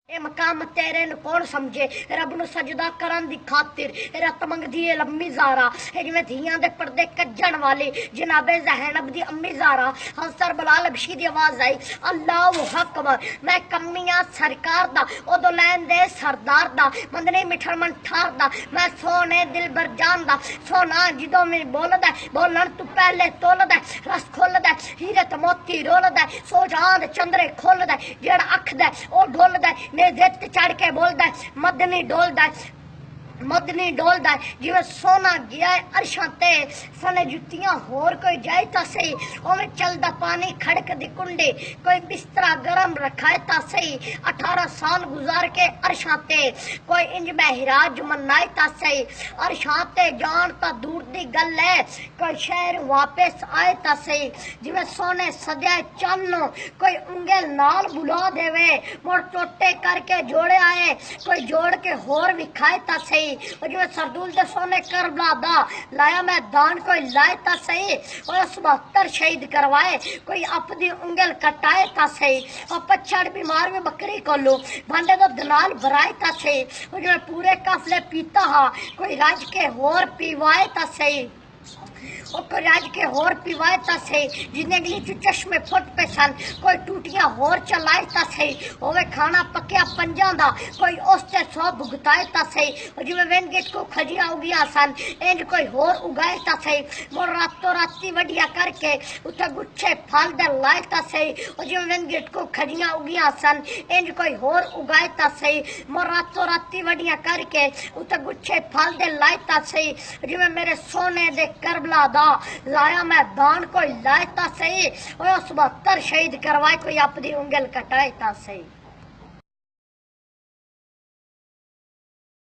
ए मकाम तेरे न कौन समझे रब नु सजदा करन दी खातिर रत मंगदी है लम्मी ज़ारा जिवें धियां दे पर्दे कज्जण वाली जनाबे ज़ैनब दी अम्मी ज़ारा हंसर बलाल बशी दी आवाज़ आई अल्लाहु अकबर। मैं कम्मियां सरकार दा ओदो लैन दे सरदार दा मंदने मिठर मन ठार दा मैं सोने दिल बर जान दा सोना जिदों में बोलदा बोलन तू पहले तोलदा रस खोलदा हीरे ते मोती रोलदा सो जान चंद्रे खोलदा जेड़ा अखदा ओ ढोलदा मेरे जित चढ़ के बोलदा मदनी डोलदा मदनी डोलदा जिवें सोना गया अरशां ते सने जुतियां होर कोई जाए ता सही ओवें चलदा पानी खड़क दी कुंडे कोई बिस्तरा गरम रखाए ता सही 18 साल गुजार के अरशां ते कोई इंज महराज मनाए ता सही अरशां ते जान ता दूर दी गल है कोई शहर वापस आए ता सही जिवें सोने सदया चन्न कोई उंगल नाल बुला देवे मोड़ टोटे करके जोड़े आए कोई जोड़ के होर विखाए ता सही जो सरदूल दे सोने करबला दा लाया मैं दान कोई लाए ता सही और 72 शहीद करवाए कोई अपनी उंगल कटाए ता सही और पछड़ बीमार में बकरी को लो भांडे तो दलाल भराए ता सही और जो पूरे काफले पीता हा कोई राज के होर पीवाए ता सही कोई राज के होर पिवाए ता सही जिन्हें गली चश्मे फुट पे सन कोई टूटियां होर चलाए ता सही होवे खाना पक्या पंजा दा कोई उसते 100 भुगताए ता सही और जिवें वेंगेट को खजिया उगिया सन इंज कोई होर उगाए ता सही मोर रातों राती वडिया करके उते गुच्छे फल दे लाए ता सही और जिवें वेंगेट को खजिया उगिया सन इंज कोई होर उगाए ता सही मोर रातों राती वडिया करके उते गुच्छे फल दे लाए ता सही जिवें मेरे सोने दे करबला लाया मैं दान कोई लाए ता सही और 72 शहीद करवाए कोई अपनी उंगल कटाए ता सही।